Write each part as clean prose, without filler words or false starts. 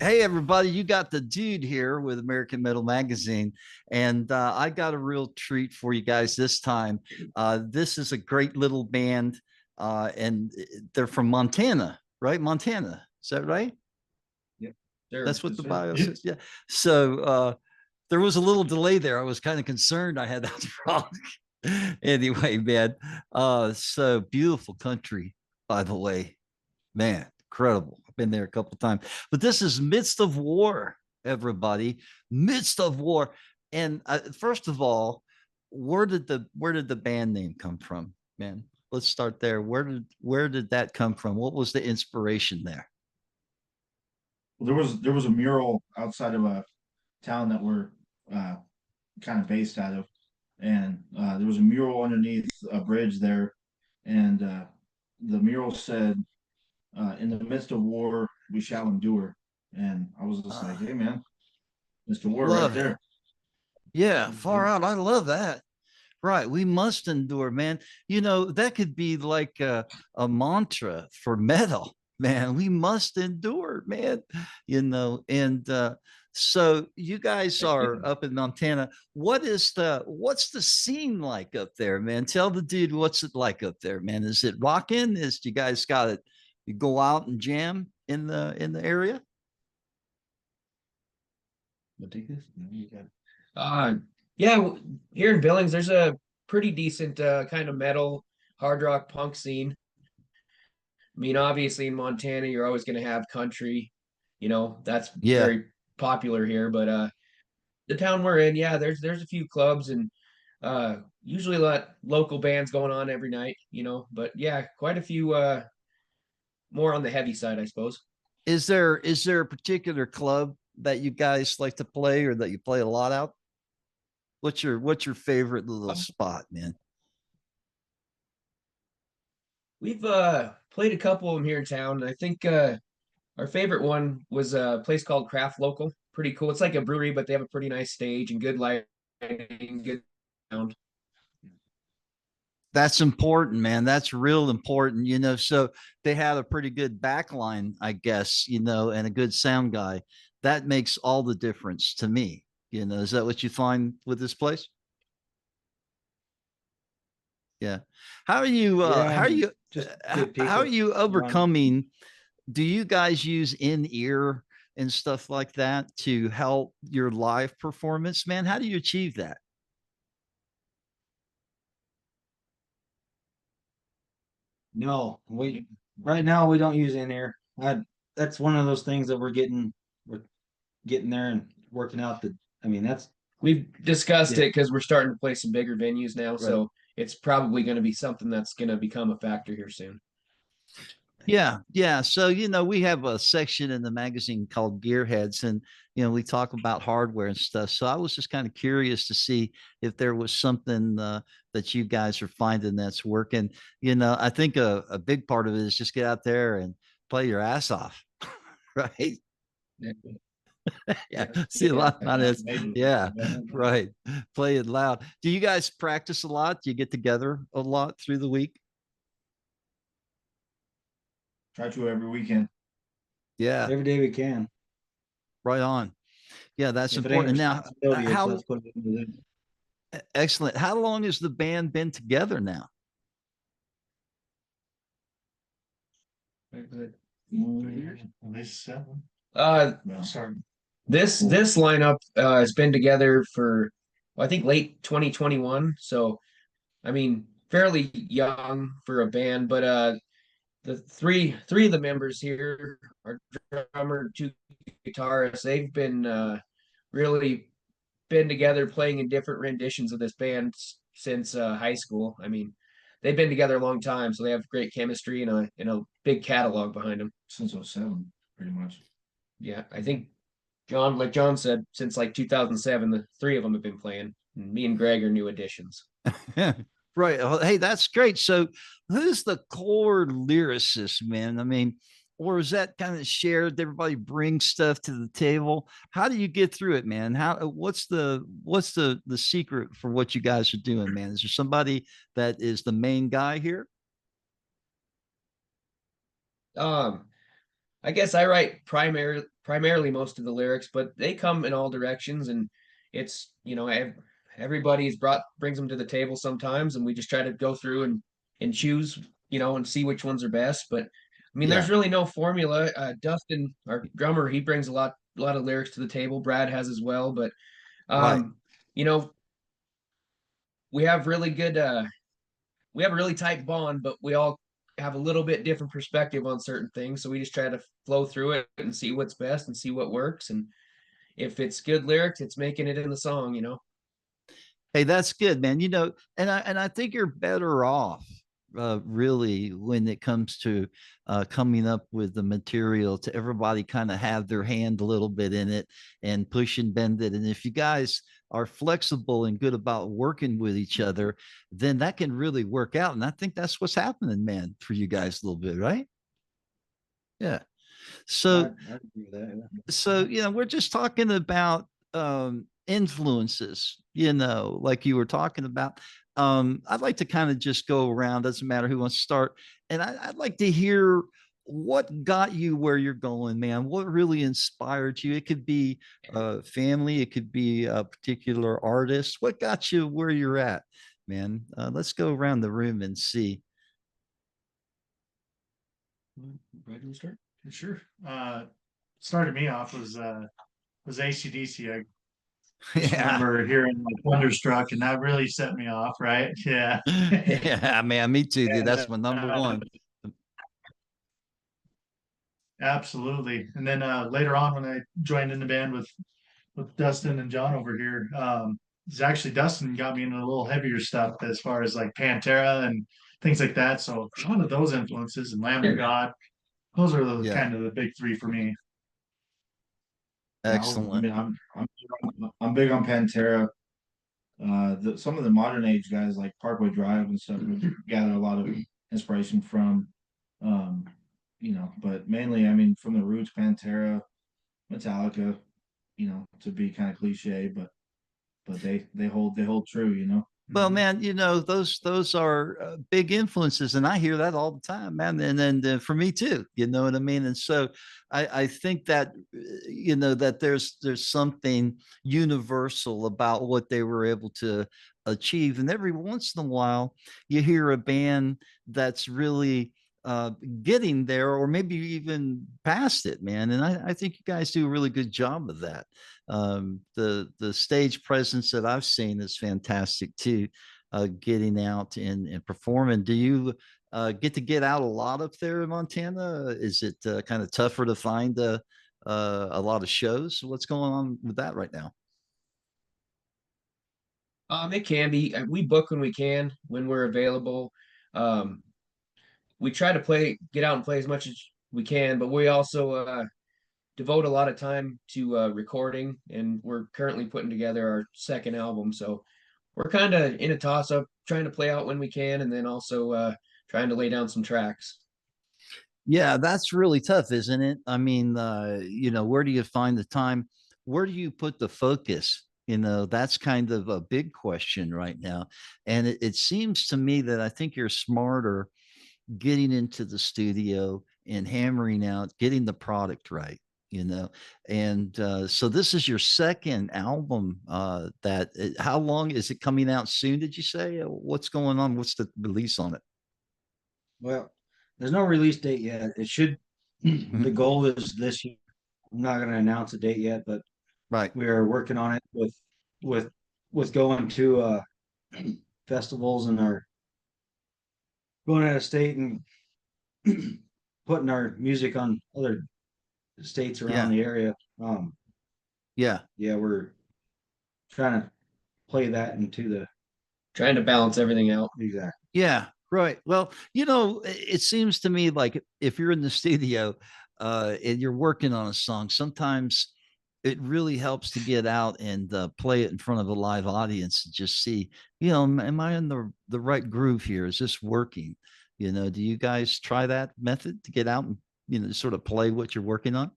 Hey, everybody, you got the dude here with American Metal Magazine, and I got a real treat for you guys this time. This is a great little band, and they're from Montana, right? Montana, is that right? Yep. Sure. That's what Yes, the sir. bio says. Yeah. So there was a little delay there. I was kind of concerned I had that wrong. Anyway, man, so beautiful country, by the way, man, incredible. I've been there a couple of times, but this is midst of war, everybody, midst of war. And first of all, where did the band name come from, man? Let's start there. Where did that come from? What was the inspiration there? Well, there was a mural outside of a town that we're uh, kind of based out of, and there was a mural underneath a bridge there, and the mural said, "In the midst of war, we shall endure." And I was just like, Uh, "Hey, man, Mr. War, right love it. there." Yeah, far out. I love that. Right. We must endure, man. That could be like a mantra for metal, man. We must endure, man. And so you guys are up in Montana. What's the scene like up there, man? Tell the dude what's it like up there, man. Is it rocking? Is you guys got it? You go out and jam in the area? But take this. No, you got it. Uh, yeah, here in Billings, there's a pretty decent kind of metal, hard rock, punk scene. I mean, obviously in Montana, you're always going to have country, that's Yeah. very popular here. But the town we're in, yeah, there's a few clubs and usually a lot local bands going on every night, But yeah, quite a few more on the heavy side, I suppose. Is there a particular club that you guys like to play or that you play a lot out? What's your favorite little spot, man? We've played a couple of them here in town. I think our favorite one was a place called Craft Local. Pretty cool. It's like a brewery, but they have a pretty nice stage and good lighting, good sound. That's important, man. That's real important, So they had a pretty good backline, I guess, and a good sound guy. That makes all the difference to me. Is that what you find with this place? Yeah. How are you Yeah, how are and you just good how are people you around. overcoming? Do you guys use in ear and stuff like that to help your live performance, man? How do you achieve that? No, we right now we don't use in air. That's one of those things that we're getting there and working out. That I mean, that's We've discussed yeah, it because we're starting to play some bigger venues now, right. so it's probably going to be something that's going to become a factor here soon. Yeah, yeah. So, we have a section in the magazine called Gearheads, and we talk about hardware and stuff. So I was just kind of curious to see if there was something that you guys are finding that's working. I think a big part of it is just get out there and play your ass off, right? Yeah. Yeah. See a lot of this. Maybe. Yeah, right. Play it loud. Do you guys practice a lot? Do you get together a lot through the week? Try to every weekend. Yeah, Every day we can. right on. Yeah, that's If it ain't important. Now, responsibility, it's how let's put it into that. excellent. How long has the band been together now? Very good. At least seven. No. Sorry. This lineup has been together for well, I think late 2021. So I mean, fairly young for a band, but the three of the members here, our drummer, two guitarists, they've been really been together playing in different renditions of this band since high school. I mean, they've been together a long time, so they have great chemistry and a big catalog behind them. Since '07, pretty much. Yeah, I think John, like John said, since like 2007, the three of them have been playing. And me and Greg are new additions. Right. Oh, hey, that's great. So, who's the core lyricist, man? I mean, or is that kind of shared? Everybody brings stuff to the table. How do you get through it, man? What's the secret for what you guys are doing, man? Is there somebody that is the main guy here? Um, I guess I write primarily most of the lyrics, but they come in all directions, and it's everybody's brings them to the table sometimes, and we just try to go through and choose, and see which ones are best. But I mean, Yeah, there's really no formula. Dustin, our drummer, he brings a lot of lyrics to the table. Brad has as well, but right. um, you know, we have really good we have a really tight bond, but we all have a little bit different perspective on certain things. So we just try to flow through it and see what's best and see what works. And if it's good lyrics, it's making it in the song. Hey, that's good, man. And I think you're better off, really, when it comes to coming up with the material to everybody kind of have their hand a little bit in it and push and bend it. And if you guys are flexible and good about working with each other, then that can really work out. And I think that's what's happening, man, for you guys a little bit, right? Yeah. So I agree with that. Yeah. we're just talking about influences, like you were talking about. I'd like to kind of just go around, doesn't matter who wants to start. And I'd like to hear what got you where you're going, man. What really inspired you? It could be family, it could be a particular artist. What got you where you're at, man? Let's go around the room and see. Brad, you start? Sure. Started me off was AC/DC. I just Yeah. remember hearing like Thunderstruck, and that really set me off, right? Yeah. Yeah, man, me too, dude. And That's my number one. absolutely. And then later on, when I joined in the band with Dustin and John over here, it's actually Dustin got me into a little heavier stuff as far as like Pantera and things like that. So a lot of those influences and Lamb of God, those are the Yeah, kind of the big three for me. Yeah, I excellent. mean, I'm big on Pantera. Some of the modern age guys like Parkway Drive and stuff we gather a lot of inspiration from. Um, but mainly, I mean, from the roots, Pantera, Metallica. To be kind of cliche, but they hold true. Well, Mhm. man, those are big influences, and I hear that all the time, man. And then for me too, you know what I mean. And so I think that that there's something universal about what they were able to achieve. And every once in a while, you hear a band that's really getting there, or maybe even past it, man. And I think you guys do a really good job of that. The stage presence that I've seen is fantastic too. Getting out and performing. Do you get out a lot up there in Montana? Is it kind of tougher to find a lot of shows? What's going on with that right now? It can be. We book when we can, when we're available. Um, we try to get out and play as much as we can, but we also devote a lot of time to recording, and we're currently putting together our second album. So we're kind of in a toss up, trying to play out when we can, and then also trying to lay down some tracks. Yeah, that's really tough, isn't it? I mean, where do you find the time? Where do you put the focus? That's kind of a big question right now. And it seems to me that I think you're smarter getting into the studio and hammering out, getting the product right, you know. And so this is your second album. How long is it coming out soon? Did you say? What's going on? What's the release on it? Well, there's no release date yet. It should. The goal is this year. I'm not going to announce a date yet, but Right. we are working on it with with going to festivals and our going out of state and putting our music on other states around Yeah. the area. Yeah. Yeah, we're trying to play that into the Trying to balance everything out. exact. Yeah, right. Well, it seems to me like if you're in the studio and you're working on a song, sometimes it really helps to get out and play it in front of a live audience and just see, am I in the right groove here? Is this working? Do you guys try that method to get out and, sort of play what you're working on?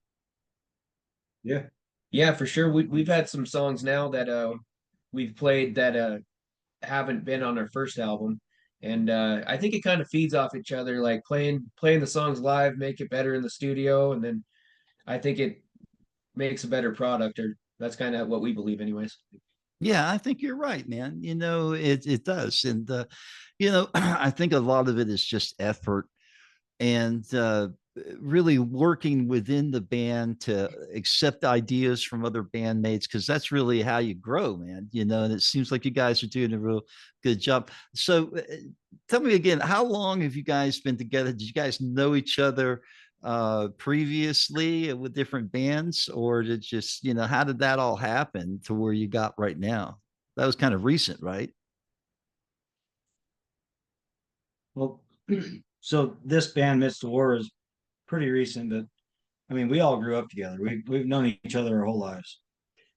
Yeah. Yeah, for sure. We've had some songs now that we've played that haven't been on our first album, And I think it kind of feeds off each other, like playing the songs live, make it better in the studio, and then I think it makes a better product, or that's kind of what we believe anyways. Yeah, I think you're right, man. It does. And I think a lot of it is just effort and really working within the band to accept ideas from other bandmates, because that's really how you grow, man. And it seems like you guys are doing a real good job. So tell me again, how long have you guys been together? Did you guys know each other previously with different bands, or did just, how did that all happen to where you got right now? That was kind of recent, right? Well, so this band Midst the War is pretty recent, but I mean, we all grew up together. We've known each other our whole lives.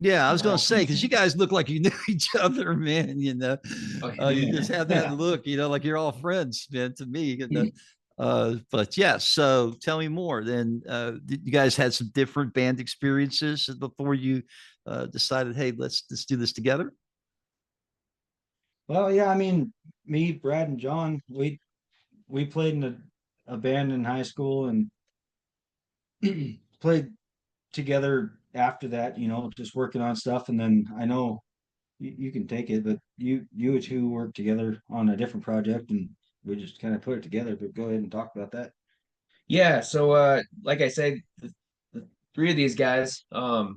Yeah, I was gonna Well, say, because you guys look like you knew each other, man. You just have that look, like you're all friends, man. To me. But yeah. So tell me more. Then, did you guys had some different band experiences before you decided, hey, let's do this together? Well, yeah, I mean, me, Brad, and John, we played in a band in high school and played together after that, just working on stuff. And then I know you can take it, but you two worked together on a different project and we just kind of put it together. But go ahead and talk about that. Yeah, so like I said, the three of these guys,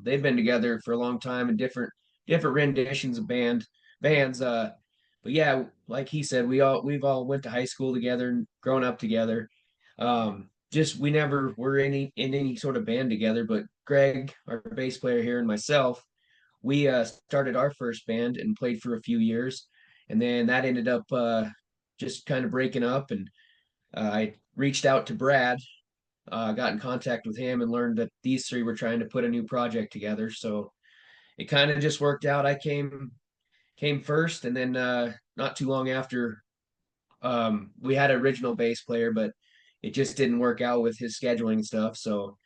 they've been together for a long time in different renditions of bands. But yeah, like he said, we've all went to high school together and grown up together. Just we never were in any sort of band together, but Greg, our bass player here, and myself, we started our first band and played for a few years, and then that ended up just kind of breaking up, and I reached out to Brad, got in contact with him, and learned that these three were trying to put a new project together. So it kind of just worked out. I came first, and then not too long after, we had an original bass player, but it just didn't work out with his scheduling stuff. So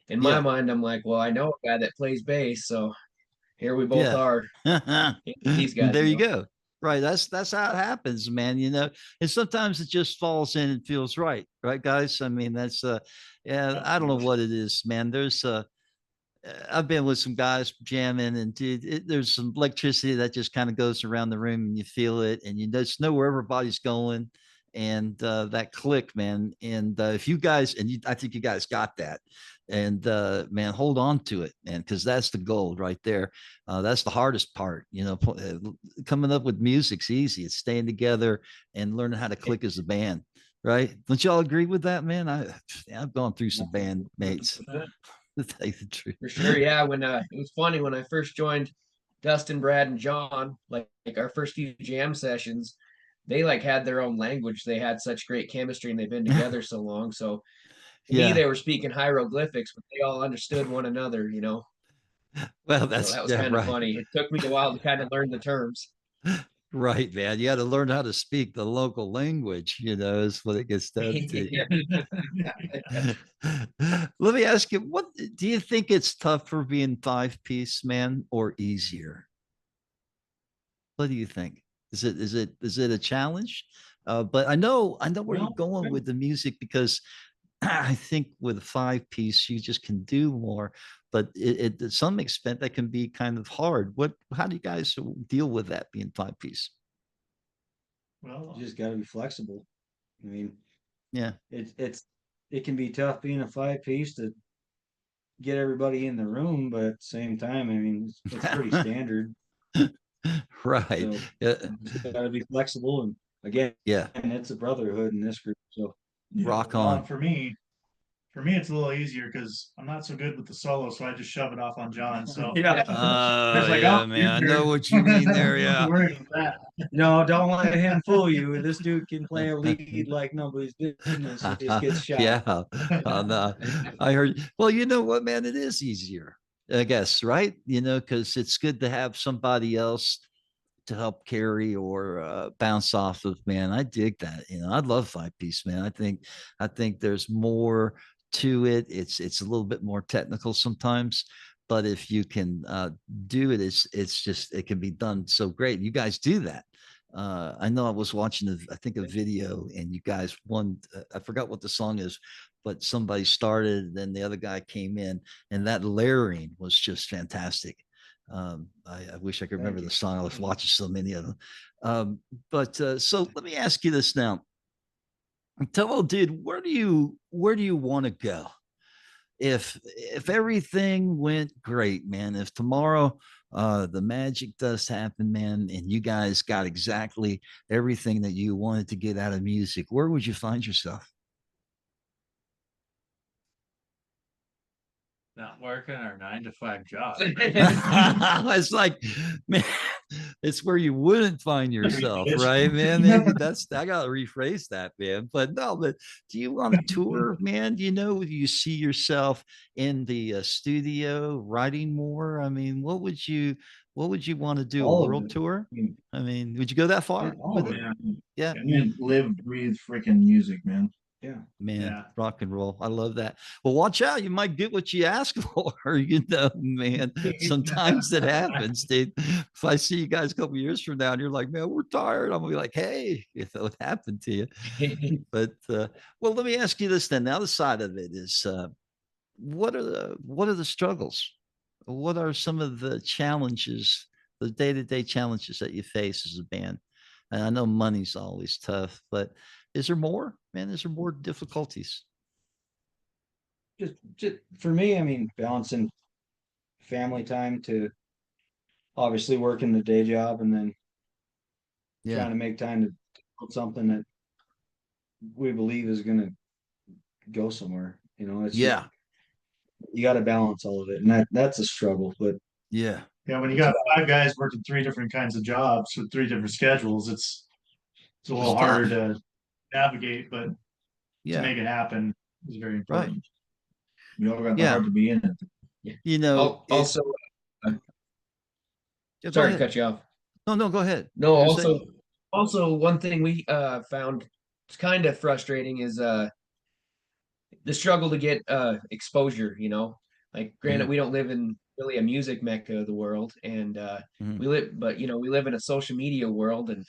in my Yeah. mind, I'm like, well, I know a guy that plays bass, so here we both Yeah. are. These guys, There you go. Right. That's how it happens, man. And sometimes it just falls in and feels right, guys. I mean, that's yeah, I don't know what it is, man. There's I've been with some guys jamming, and dude, there's some electricity that just kind of goes around the room, and you feel it, and you just know where everybody's going, and that click, man. And if you guys, I think you guys got that, and man, hold on to it, man, because that's the gold right there. That's the hardest part, coming up with music's easy. It's staying together and learning how to click as a band. Right? Don't y'all agree with that, man? I've gone through some band mates. To tell you the truth. For sure. Yeah. When it was funny when I first joined Dustin, Brad, and John, like our first few jam sessions, they like had their own language. They had such great chemistry and they've been together so long. So to me, Yeah. they were speaking hieroglyphics, but they all understood one another, Well, So that's that was yeah, kind of right. funny. It took me a while to kind of learn the terms. Right, man. You got to learn how to speak the local language, is what it gets down to. Let me ask you, what do you think it's tougher being five-piece, man, or easier? What do you think? Is it a challenge? But I know where you're Well, going with the music, because I think with a five-piece you just can do more, but it to some extent that can be kind of hard. How do you guys deal with that being five-piece? Well, you just got to be flexible. I mean, Yeah. it can be tough being a five piece to get everybody in the room, but at the same time, I mean, it's pretty standard. Right. So Yeah. you just got to be flexible. And again, Yeah. it's a brotherhood in this group. So Rock well, on. for me, it's a little easier because I'm not so good with the solo, so I just shove it off on John. So yeah, it's like, Yeah, oh, man. I your know turn. what you mean there. Don't Yeah. worry about that. no, don't let him fool you. This dude can play a lead like nobody's business. He just gets shot. Yeah. No, I heard. Well, you know what, man? It is easier, I guess, right? Because it's good to have somebody else to help carry or bounce off of, man. I dig that. I love five-piece, man. I think there's more to it. It's a little bit more technical sometimes, but if you can do it, it's just it can be done so great. You guys do that. I know I was watching, I think a video, and you guys won. I forgot what the song is, but somebody started, then the other guy came in, and that layering was just fantastic. I wish I could remember you. the song. I was watching so many of them. So let me ask you this now. Tell, dude, where do you want to go? If everything went great, man, if tomorrow the magic does happen, man, and you guys got exactly everything that you wanted to get out of music, where would you find yourself? Not working our 9 to 5 job. It's like, man, it's where you wouldn't find yourself, right, man? Maybe that's, I gotta rephrase that, man. But no, but do you want to tour, man? Do you see yourself in the studio writing more? I mean, what would you want to do? A All of world it. tour? I mean, I mean, would you go that far all with of it? it. Man, Yeah. man, live, breathe, freaking music, man. Yeah. Man, Yeah. rock and roll. I love that. Well, watch out. You might get what you ask for, man. Sometimes it happens, dude. If I see you guys a couple years from now and you're like, man, we're tired, I'm gonna be like, hey, if it would happen to you. But well, let me ask you this then. The other side of it is what are the struggles? What are some of the challenges, the day-to-day challenges that you face as a band? And I know money's always tough, but is there more, man? Is there more difficulties? Just for me, I mean, balancing family time to obviously working the day job and then trying to make time to put something that we believe is gonna go somewhere. You know, it's just, Yeah. you got to balance all of it, and that's a struggle. But Yeah. Yeah, when you got 5 guys working 3 different kinds of jobs with 3 different schedules, it's a little It's harder tough. to navigate, but to Yeah. make it happen is very Right. important. We all got the Yeah. heart to be in it. Also, Yeah, go sorry to ahead. cut you off. No, go ahead. No, You're saying- also one thing we found it's kind of frustrating is the struggle to get exposure, you know. Like granted, we don't live in really a music mecca of the world, and Mhm. we live in a social media world, and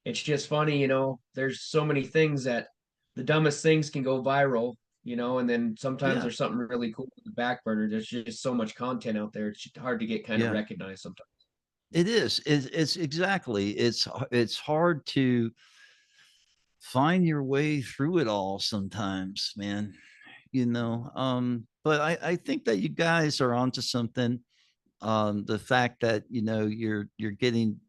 it's just funny, you know, there's so many things that the dumbest things can go viral, you know, and then sometimes Yeah. there's something really cool in the back burner. There's just so much content out there. It's hard to get kind of Yeah. recognized sometimes. It is. It's exactly. It's hard to find your way through it all sometimes, man. But I think that you guys are onto something. The fact that you're getting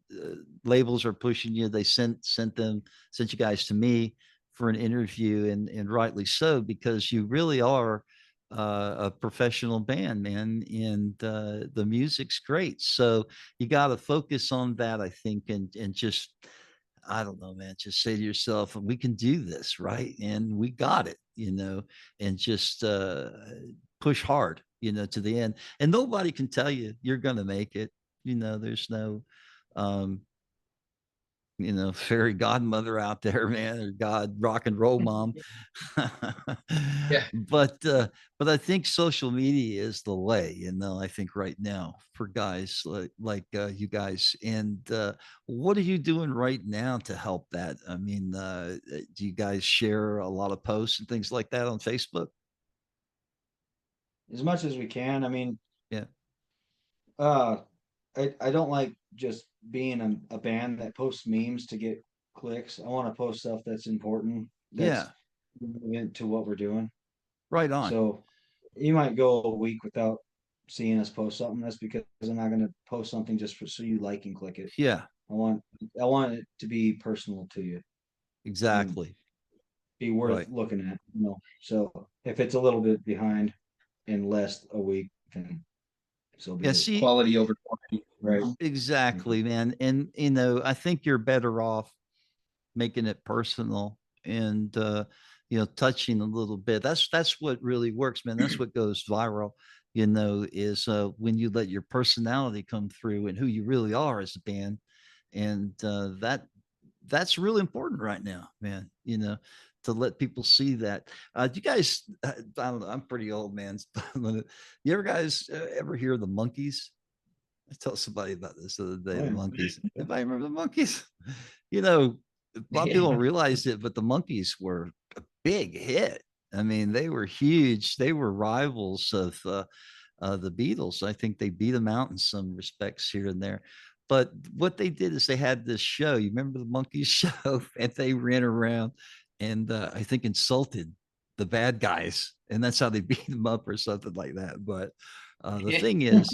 labels are pushing you. They sent you guys to me for an interview, and rightly so, because you really are a professional band, man, and the music's great. So you got to focus on that, I think, and just, I don't know, man, just say to yourself, we can do this, right? And we got it, and just push hard, to the end. And nobody can tell you you're going to make it. There's no, um, fairy godmother out there, man, or God rock and roll mom. Yeah. But I think social media is the way, I think right now for guys like you guys. And what are you doing right now to help that? I mean, do you guys share a lot of posts and things like that on Facebook? as much as we can, I mean, Yeah. I don't like just being a band that posts memes to get clicks. I want to post stuff that's important, that's relevant to what we're doing. Right on. So you might go a week without seeing us post something. That's because I'm not going to post something just so you like and click it. Yeah, I want it to be personal to you, exactly. be worth Right. looking at. So if it's a little bit behind in less a week, then so be Yeah, it. see, Quality over quantity. Right. exactly, man. And I think you're better off making it personal and touching a little bit. That's what really works, man. That's what goes viral, is when you let your personality come through and who you really are as a band. And that's really important right now, man, to let people see that. Do you guys, I don't know, I'm pretty old, man. You ever guys ever hear the Monkees? I told somebody about this the other day, Oh, the yeah. monkeys. Anybody remember the monkeys? You know, a lot of people don't realize it, but the monkeys were a big hit. I mean, they were huge. They were rivals of the Beatles. I think they beat them out in some respects here and there. But what they did is they had this show. You remember the monkeys show? And they ran around and I think insulted the bad guys, and that's how they beat them up or something like that. But the thing is,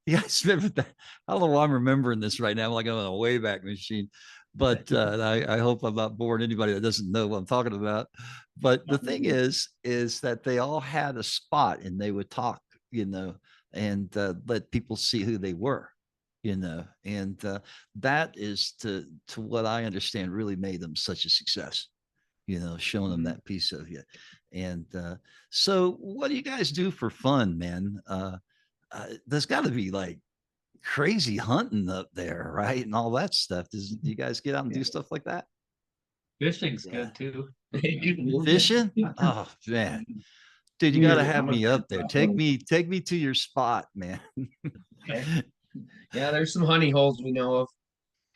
you guys remember that? I don't know why I'm remembering this right now. I'm like on a wayback machine. But I hope I'm not boring anybody that doesn't know what I'm talking about. But the thing is that they all had a spot and they would talk, and let people see who they were, and that is to what I understand really made them such a success, showing them that piece of you. And so what do you guys do for fun, man? There's got to be like crazy hunting up there, right? And all that stuff. Do you guys get out and do stuff like that? Fishing's Yeah. good too. Fishing? Oh man. Dude, you gotta have me up there. Take me to your spot, man. Yeah, there's some honey holes we know of.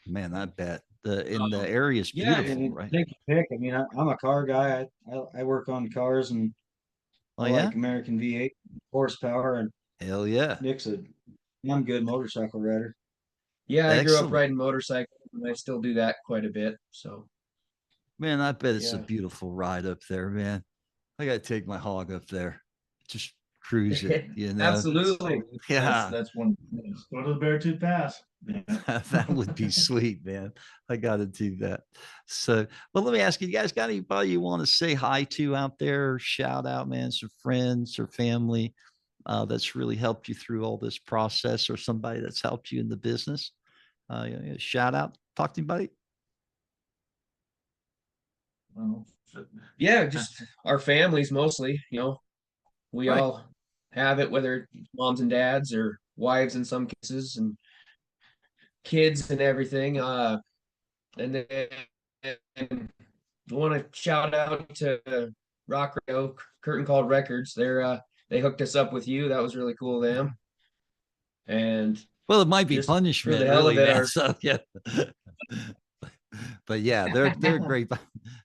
Man, I bet the area is Yeah, beautiful, And right? take your pick. I mean, I'm a car guy. I work on cars and Oh I yeah, like American V8 horsepower. And hell yeah, I'm good motorcycle rider. Yeah, I grew up excellent, riding motorcycles and I still do that quite a bit. So man. I bet it's a yeah. beautiful ride up there, man. I gotta take my hog up there, just cruise it, Absolutely. Yeah, That's one. Go to the Beartooth Pass. that would be sweet, man. I gotta do that. So, well, let me ask you, you guys got anybody you want to say hi to out there? Shout out, man, some friends or family that's really helped you through all this process, or somebody that's helped you in the business. Shout out, talk to anybody. Well, Yeah, just our families mostly, we Right. all have it, whether it's moms and dads or wives in some cases and kids and everything. And then I want to shout out to Rock Radio, Curtain Called Records. They hooked us up with you. That was really cool of them. And Well, it might be just for punishment, the hell really, of it, man. our So yeah. But yeah, they're great.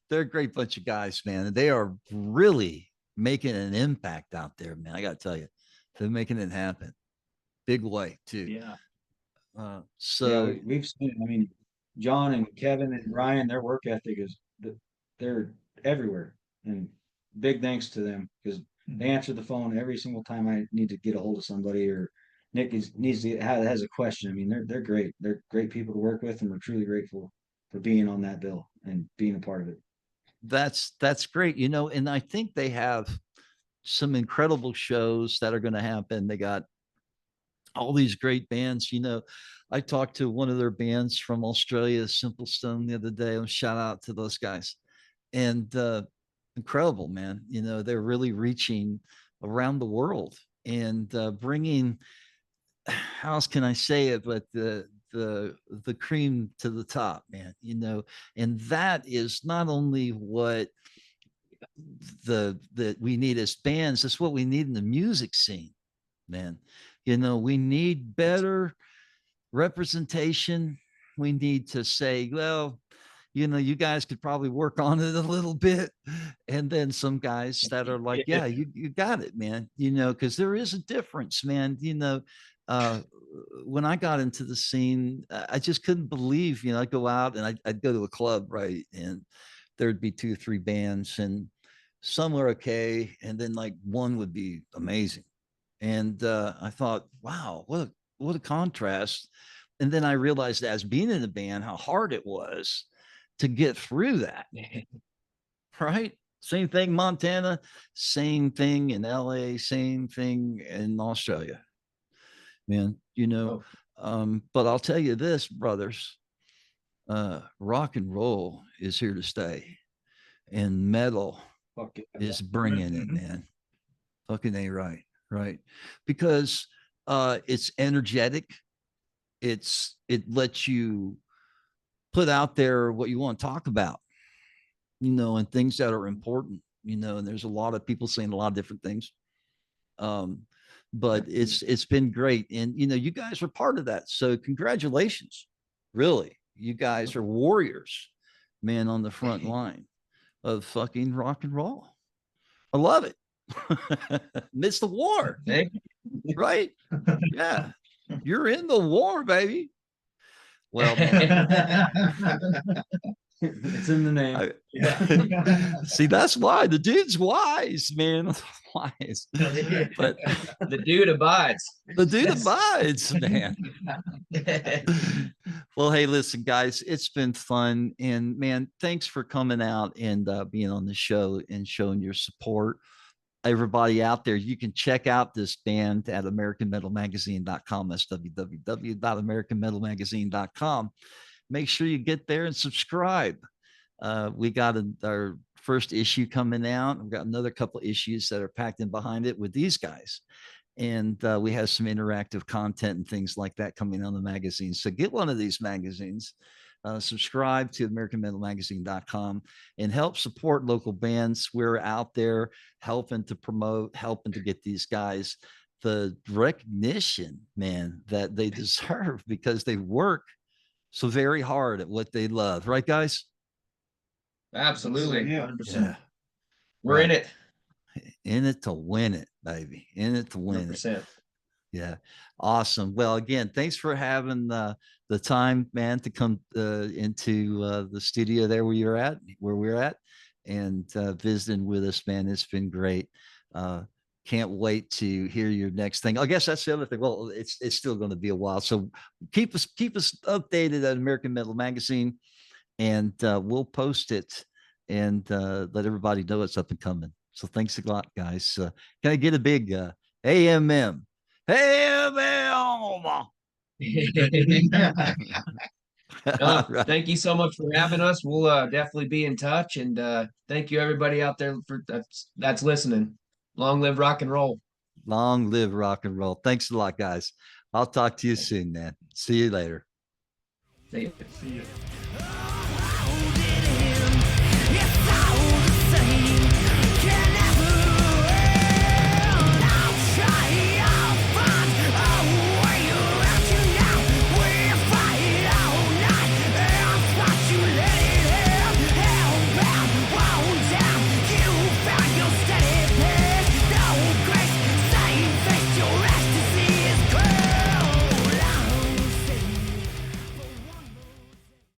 They're a great bunch of guys, man. And they are really making an impact out there, man. I gotta tell you, they're making it happen. Big way too. Yeah. Yeah, So we've seen it. I mean, John and Kevin and Ryan, their work ethic they're everywhere. And big thanks to them because they answer the phone every single time I need to get a hold of somebody, or needs to has a question. I mean, they're great. They're great people to work with, and we're truly grateful for being on that bill and being a part of it. that's great, and I think they have some incredible shows that are going to happen. They got all these great bands. I talked to one of their bands from Australia, Simple Stone, the other day. And shout out to those guys. And incredible, man. They're really reaching around the world and bringing, how else can I say it, but the cream to the top, man. And that is not only what that we need as bands, that's what we need in the music scene, man. We need better representation. We need to say, well, you guys could probably work on it a little bit. And then some guys that are like, yeah, you got it, man, because there is a difference, man. When I got into the scene, I just couldn't believe, I'd go out and I'd go to a club, right? And there'd be 2 or 3 bands and some were okay. And then like one would be amazing. And I thought, wow, what a contrast. And then I realized, as being in the band, how hard it was to get through that. Right? Same thing, Montana, same thing in LA, same thing in Australia. Man, but I'll tell you this, brothers, rock and roll is here to stay, and metal Fuck it. is bringing it, man. Fucking A, right. Because it's energetic. It lets you put out there what you want to talk about, and things that are important, and there's a lot of people saying a lot of different things. But it's been great. And you know, you guys are part of that. So congratulations. Really. You guys are warriors, man, on the front line of fucking rock and roll. I love it. It's the war, Thank right? Yeah. You're in the war, baby. Well, man, It's in the name. see, that's why the dude's wise, man. Wise. But the dude abides. the dude abides, man. Well, hey, listen, guys, it's been fun. And man, thanks for coming out and being on the show and showing your support. Everybody out there, you can check out this band at AmericanMetalMagazine.com. That's www.AmericanMetalMagazine.com. Make sure you get there and subscribe. We got our first issue coming out. We've got another couple issues that are packed in behind it with these guys. And we have some interactive content and things like that coming on the magazine. So get one of these magazines. Subscribe to AmericanMetalMagazine.com and help support local bands. We're out there helping to promote, helping to get these guys the recognition, man, that they deserve because they work so very hard at what they love. Right, guys? Absolutely. Yeah, 100%. We're in it. In it to win it, baby. In it to win it. 100%. Yeah. Awesome. Well, again, thanks for having the time, man, to come into the studio there where we're at and visiting with us, man. It's been great. Can't wait to hear your next thing. I guess that's the other thing. Well, it's still going to be a while. So keep us updated at American Metal Magazine, and we'll post it and let everybody know it's up and coming. So thanks a lot, guys. Can I get a big AMM? AMM. Right. Thank you so much for having us. We'll definitely be in touch, and thank you everybody out there for that's listening. Long live rock and roll. Long live rock and roll. Thanks a lot, guys. I'll talk to you soon, man. See you later. See you. See you.